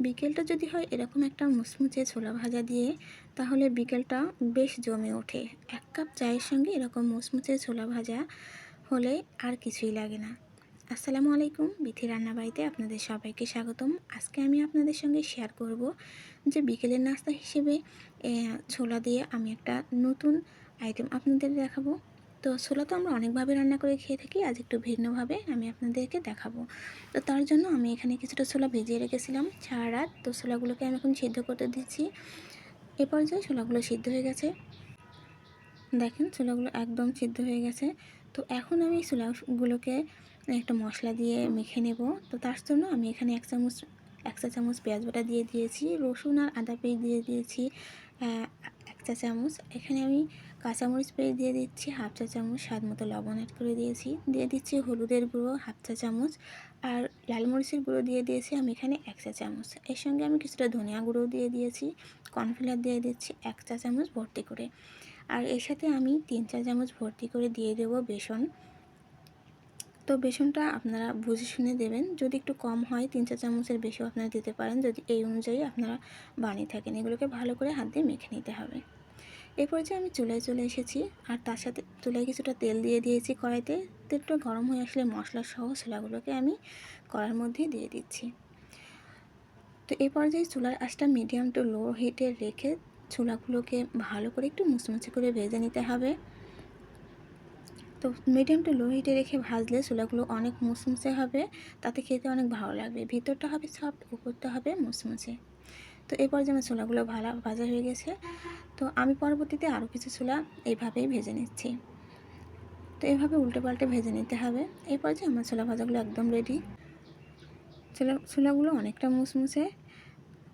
বিকেলটা যদি হয় এরকম একটা মুচমুচে ছোলা ভাজা দিয়ে, তাহলে বিকেলটা বেশ জমে ওঠে। 1 কাপ চায়ের সঙ্গে এরকম মুচমুচে ছোলা ভাজা হলে আর কিছুই লাগে না। আসসালামু আলাইকুম, বিথি রান্নাবাড়িতে আপনাদের সবাইকে স্বাগতম। আজকে আমি আপনাদের সঙ্গে শেয়ার করব যে বিকেলের নাস্তা হিসেবে ছোলা দিয়ে আমি একটা নতুন আইটেম আপনাদের দেখাবো। তো ছোলা তো আমরা অনেকভাবে রান্না করে খেয়ে থাকি, আজ একটু ভিন্নভাবে আমি আপনাদেরকে দেখাবো। তো তার জন্য আমি এখানে কিছুটা ছোলা ভিজিয়ে রেখেছিলাম সারা রাত। তো ছোলাগুলোকে আমি এখন সিদ্ধ করতে দিচ্ছি। এ পর্যায়ে ছোলাগুলো সিদ্ধ হয়ে গেছে। দেখেন ছোলাগুলো একদম সিদ্ধ হয়ে গেছে। তো এখন আমি ছোলাগুলোকে একটা মশলা দিয়ে মেখে নেব। তো তার জন্য আমি এখানে 1 চা চামচ পেঁয়াজ বাটা দিয়ে দিয়েছি, রসুন আর আদা পেস্ট দিয়ে দিয়েছি 1 চা চামচ। এখানে আমি কাঁচামরিচ পেস্ট দিয়ে দিচ্ছি 1/2 চা চামচ, স্বাদ মতো লবণ অ্যাড করে দিয়েছি, দিয়ে দিচ্ছি হলুদের গুঁড়ো 1/2 চা চামচ, আর লাল মরিচের গুঁড়ো দিয়ে দিয়েছি আমি এখানে 1 চা চামচ। এর সঙ্গে আমি কিছুটা ধনিয়া গুঁড়ো দিয়ে দিয়েছি, কর্নফ্লাওয়ার দিয়ে দিচ্ছি 1 চা চামচ ভর্তি করে। আর এর সাথে আমি 3 চা চামচ ভর্তি করে দিয়ে দেব বেসন। তো বেসনটা আপনারা বুঝে শুনে দেবেন, যদি একটু কম হয় 3 চা চামচের বেশিও আপনারা দিতে পারেন, যদি এই অনুযায়ী আপনারা বানিয়ে থাকেন। এগুলোকে ভালো করে হাত দিয়ে মেখে নিতে হবে। এই পর্যায়ে আমি চুলায় চলে এসেছি, আর তার সাথে চুলায় কিছুটা তেল দিয়ে দিয়েছি কড়াইতে। তেলটা গরম হয়ে আসলে মশলা সহ ছোলাগুলোকে আমি কড়াইয়ের মধ্যে দিয়ে দিচ্ছি। তো এই পর্যায়ে চুলার আঁচটা মিডিয়াম টু লো হিটে রেখে ছোলাগুলোকে ভালো করে একটু মুচমুচে করে ভেজে নিতে হবে। তো মিডিয়াম টু লো হিটে রেখে ভাজলে ছোলাগুলো অনেক মুচমুচে হবে, তাতে খেতে অনেক ভালো লাগবে। ভিতরটা হবে সফট, উপরটা হবে মুচমুচে। তো এই পর্যায়ে আমার ছোলাগুলো ভাজা হয়ে গেছে। তো আমি পরবর্তীতে আরও কিছু ছোলা এইভাবেই ভেজে নিচ্ছি। তো এইভাবে উল্টে পাল্টে ভেজে নিতে হবে। এই পর্যায়ে আমার ছোলা ভাজাগুলো একদম রেডি। ছোলাগুলো অনেকটা মুচমুচে।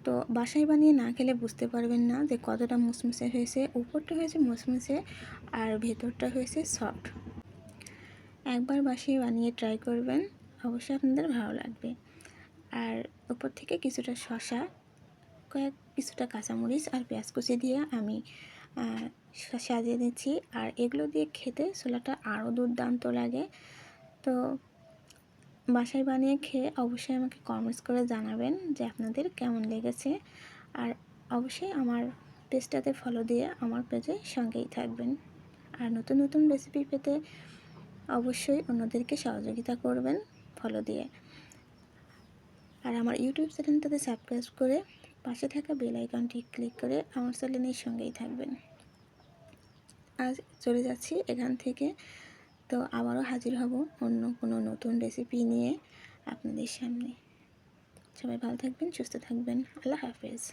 তো বাসায় বানিয়ে না খেলে বুঝতে পারবেন না যে কতটা মুচমুচে হয়েছে। উপরটা হয়েছে মুচমুচে আর ভেতরটা হয়েছে সফট। একবার বাসায় বানিয়ে ট্রাই করবেন, অবশ্যই আপনাদের ভালো লাগবে। আর উপর থেকে কিছুটা শসা, কিছুটা কাঁচামরিচ আর পেঁয়াজ কুচি দিয়ে আমি সাজিয়ে দিচ্ছি। আর এগুলো দিয়ে খেতে ছোলাটা আরও দুর্দান্ত লাগে। তো বাসায় বানিয়ে খেয়ে অবশ্যই আমাকে কমেন্টস করে জানাবেন যে আপনাদের কেমন লেগেছে। আর অবশ্যই আমার পেজটাতে ফলো দিয়ে আমার পেজে সঙ্গেই থাকবেন। আর নতুন নতুন রেসিপি পেতে অবশ্যই অন্যদেরকে সহযোগিতা করবেন ফলো দিয়ে। আর আমার ইউটিউব চ্যানেলটাতে সাবস্ক্রাইব করে পাশে থাকা বেল আইকনটি ক্লিক করে আমার চ্যানেলের সঙ্গেই থাকবেন। আজ চলে যাচ্ছি এখান থেকে। তো আবারও হাজির হব অন্য কোনো নতুন রেসিপি নিয়ে আপনাদের সামনে। সবাই ভালো থাকবেন, সুস্থ থাকবেন। আল্লাহ হাফেজ।